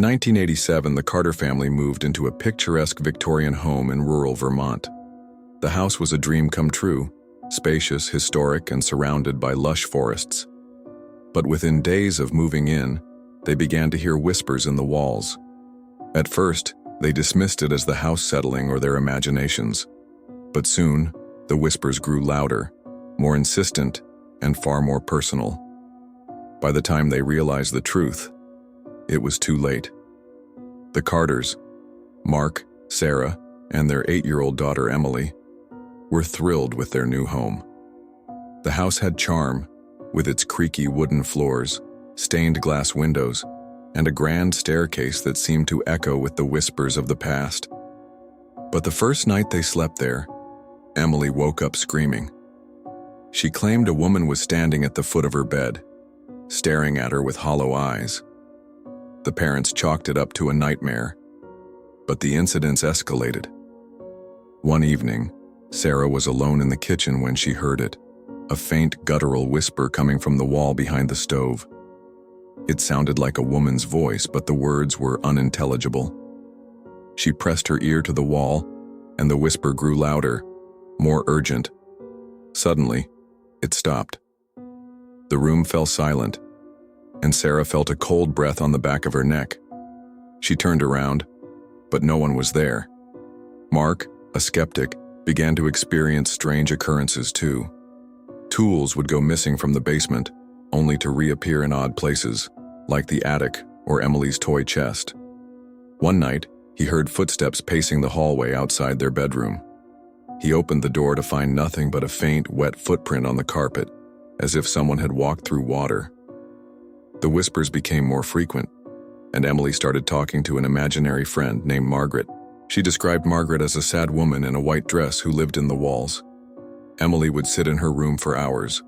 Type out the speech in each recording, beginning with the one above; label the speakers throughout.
Speaker 1: 1987, the Carter family moved into a picturesque Victorian home in rural Vermont. The house was a dream come true, spacious, historic, and surrounded by lush forests. But within days of moving in, they began to hear whispers in the walls. At first, they dismissed it as the house settling or their imaginations. But soon, the whispers grew louder, more insistent, and far more personal. By the time they realized the truth, it was too late. The Carters, Mark, Sarah, and their 8-year-old daughter Emily, were thrilled with their new home. The house had charm, with its creaky wooden floors, stained glass windows, and a grand staircase that seemed to echo with the whispers of the past. But the first night they slept there, Emily woke up screaming. She claimed a woman was standing at the foot of her bed, staring at her with hollow eyes. The parents chalked it up to a nightmare, but the incidents escalated. One evening, Sarah was alone in the kitchen when she heard it, a faint guttural whisper coming from the wall behind the stove. It sounded like a woman's voice, but the words were unintelligible. She pressed her ear to the wall, and the whisper grew louder, more urgent. Suddenly, it stopped. The room fell silent, and Sarah felt a cold breath on the back of her neck. She turned around, but no one was there. Mark, a skeptic, began to experience strange occurrences too. Tools would go missing from the basement, only to reappear in odd places, like the attic or Emily's toy chest. One night, he heard footsteps pacing the hallway outside their bedroom. He opened the door to find nothing but a faint, wet footprint on the carpet, as if someone had walked through water. The whispers became more frequent, and Emily started talking to an imaginary friend named Margaret. She described Margaret as a sad woman in a white dress who lived in the walls. Emily would sit in her room for hours,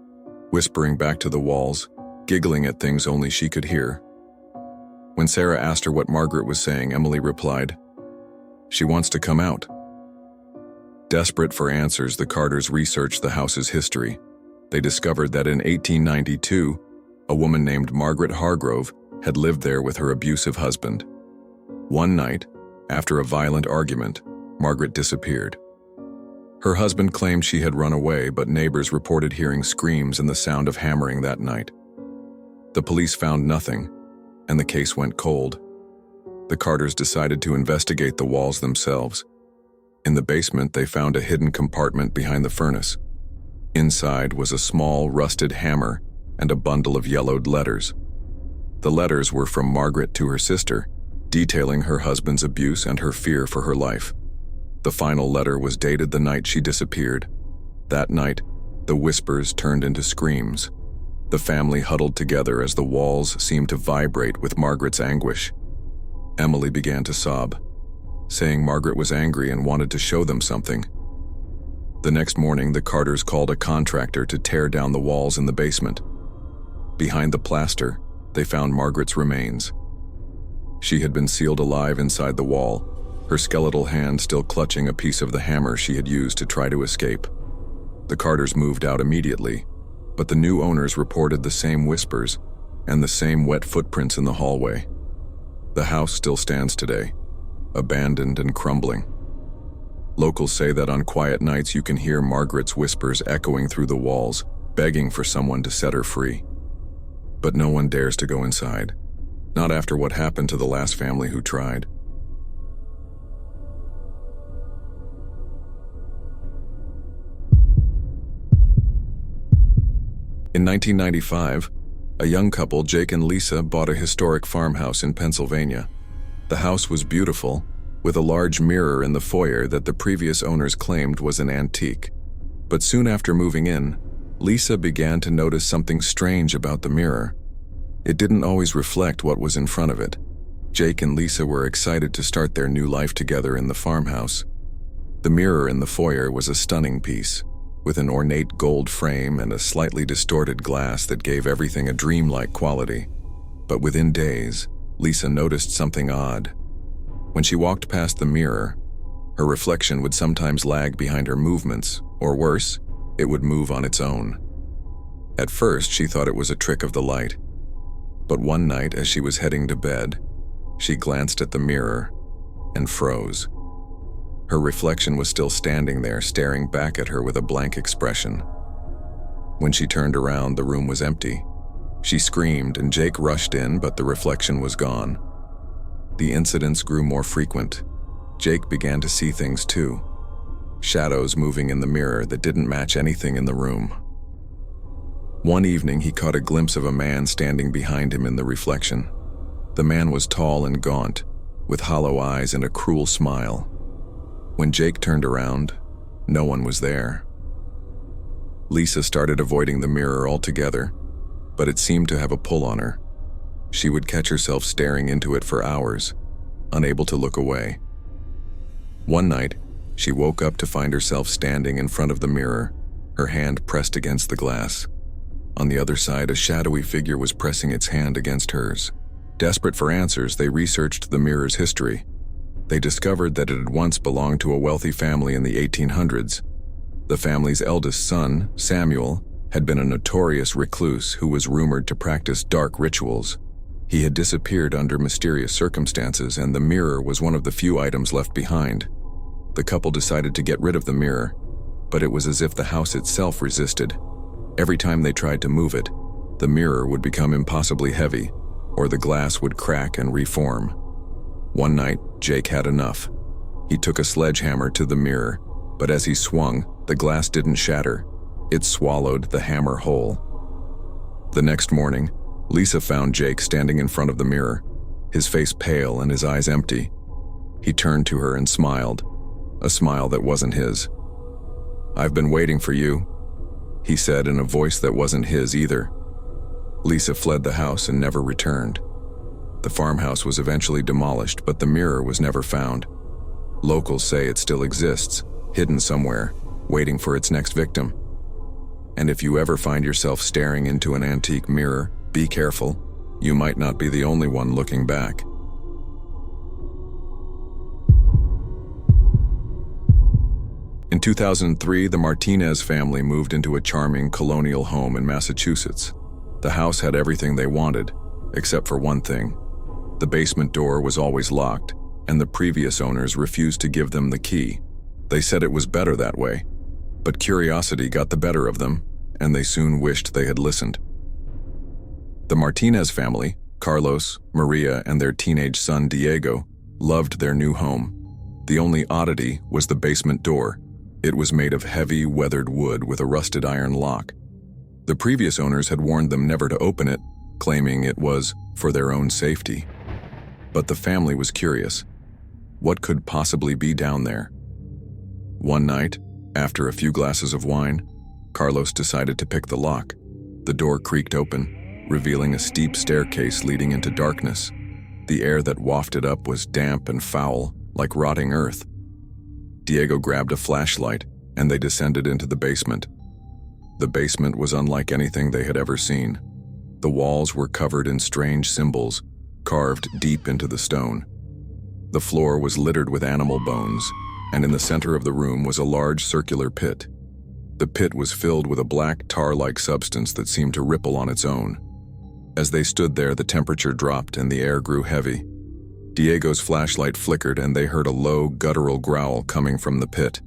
Speaker 1: whispering back to the walls, giggling at things only she could hear. When Sarah asked her what Margaret was saying, Emily replied, "She wants to come out." Desperate for answers, the Carters researched the house's history. They discovered that in 1892, a woman named Margaret Hargrove had lived there with her abusive husband. One night, after a violent argument, Margaret disappeared. Her husband claimed she had run away, but neighbors reported hearing screams and the sound of hammering that night. The police found nothing, and the case went cold. The Carters decided to investigate the walls themselves. In the basement, they found a hidden compartment behind the furnace. Inside was a small, rusted hammer and a bundle of yellowed letters. The letters were from Margaret to her sister, detailing her husband's abuse and her fear for her life. The final letter was dated the night she disappeared. That night, the whispers turned into screams. The family huddled together as the walls seemed to vibrate with Margaret's anguish. Emily began to sob, saying Margaret was angry and wanted to show them something. The next morning, the Carters called a contractor to tear down the walls in the basement. Behind the plaster, they found Margaret's remains. She had been sealed alive inside the wall, her skeletal hand still clutching a piece of the hammer she had used to try to escape. The Carters moved out immediately, but the new owners reported the same whispers and the same wet footprints in the hallway. The house still stands today, abandoned and crumbling. Locals say that on quiet nights you can hear Margaret's whispers echoing through the walls, begging for someone to set her free. But no one dares to go inside, not after what happened to the last family who tried. In 1995, a young couple, Jake and Lisa, bought a historic farmhouse in Pennsylvania. The house was beautiful, with a large mirror in the foyer that the previous owners claimed was an antique. But soon after moving in, Lisa began to notice something strange about the mirror. It didn't always reflect what was in front of it. Jake and Lisa were excited to start their new life together in the farmhouse. The mirror in the foyer was a stunning piece, with an ornate gold frame and a slightly distorted glass that gave everything a dreamlike quality. But within days, Lisa noticed something odd. When she walked past the mirror, her reflection would sometimes lag behind her movements, or worse, it would move on its own. At first, she thought it was a trick of the light. But one night, as she was heading to bed, She glanced at the mirror and froze. Her reflection was still standing there, staring back at her with a blank expression. When she turned around, the room was empty. She screamed and Jake rushed in, but the reflection was gone. The incidents grew more frequent. Jake began to see things too. Shadows moving in the mirror that didn't match anything in the room. One evening, he caught a glimpse of a man standing behind him in the reflection. The man was tall and gaunt, with hollow eyes and a cruel smile. When Jake turned around, no one was there. Lisa started avoiding the mirror altogether, but it seemed to have a pull on her. She would catch herself staring into it for hours, unable to look away. One night, she woke up to find herself standing in front of the mirror, her hand pressed against the glass. On the other side, a shadowy figure was pressing its hand against hers. Desperate for answers, they researched the mirror's history. They discovered that it had once belonged to a wealthy family in the 1800s. The family's eldest son, Samuel, had been a notorious recluse who was rumored to practice dark rituals. He had disappeared under mysterious circumstances, and the mirror was one of the few items left behind. The couple decided to get rid of the mirror, but it was as if the house itself resisted. Every time they tried to move it, the mirror would become impossibly heavy, or the glass would crack and reform. One night, Jake had enough. He took a sledgehammer to the mirror, but as he swung, the glass didn't shatter. It swallowed the hammer whole. The next morning, Lisa found Jake standing in front of the mirror, his face pale and his eyes empty. He turned to her and smiled, a smile that wasn't his. "I've been waiting for you," he said in a voice that wasn't his either. Lisa fled the house and never returned. The farmhouse was eventually demolished, but the mirror was never found. Locals say it still exists, hidden somewhere, waiting for its next victim. And if you ever find yourself staring into an antique mirror, be careful. You might not be the only one looking back. In 2003, the Martinez family moved into a charming colonial home in Massachusetts. The house had everything they wanted, except for one thing. The basement door was always locked, and the previous owners refused to give them the key. They said it was better that way, but curiosity got the better of them, and they soon wished they had listened. The Martinez family, Carlos, Maria, and their teenage son Diego, loved their new home. The only oddity was the basement door. It was made of heavy, weathered wood with a rusted iron lock. The previous owners had warned them never to open it, claiming it was for their own safety. But the family was curious. What could possibly be down there? One night, after a few glasses of wine, Carlos decided to pick the lock. The door creaked open, revealing a steep staircase leading into darkness. The air that wafted up was damp and foul, like rotting earth. Diego grabbed a flashlight, and they descended into the basement. The basement was unlike anything they had ever seen. The walls were covered in strange symbols, carved deep into the stone. The floor was littered with animal bones, and in the center of the room was a large circular pit. The pit was filled with a black tar-like substance that seemed to ripple on its own. As they stood there, the temperature dropped and the air grew heavy. Diego's flashlight flickered and they heard a low, guttural growl coming from the pit.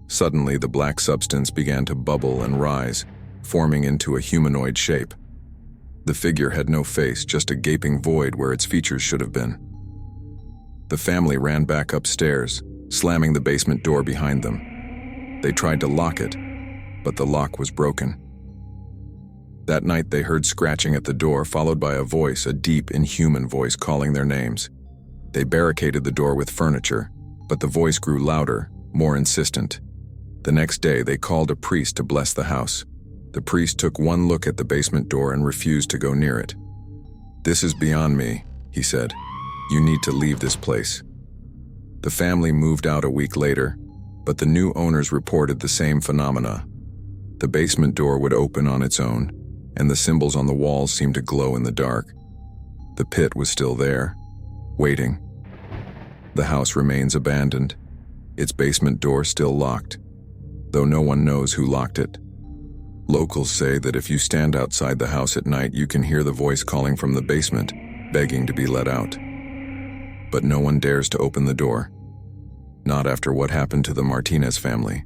Speaker 1: Suddenly, the black substance began to bubble and rise, forming into a humanoid shape. The figure had no face, just a gaping void where its features should have been. The family ran back upstairs, slamming the basement door behind them. They tried to lock it, but the lock was broken. That night they heard scratching at the door, followed by a voice, a deep, inhuman voice calling their names. They barricaded the door with furniture, but the voice grew louder, more insistent. The next day they called a priest to bless the house. The priest took one look at the basement door and refused to go near it. "This is beyond me," he said. "You need to leave this place." The family moved out a week later, but the new owners reported the same phenomena. The basement door would open on its own, and the symbols on the walls seemed to glow in the dark. The pit was still there, waiting. The house remains abandoned, its basement door still locked, though no one knows who locked it. Locals say that if you stand outside the house at night, you can hear the voice calling from the basement, begging to be let out. but no one dares to open the door. Not after what happened to the Martinez family.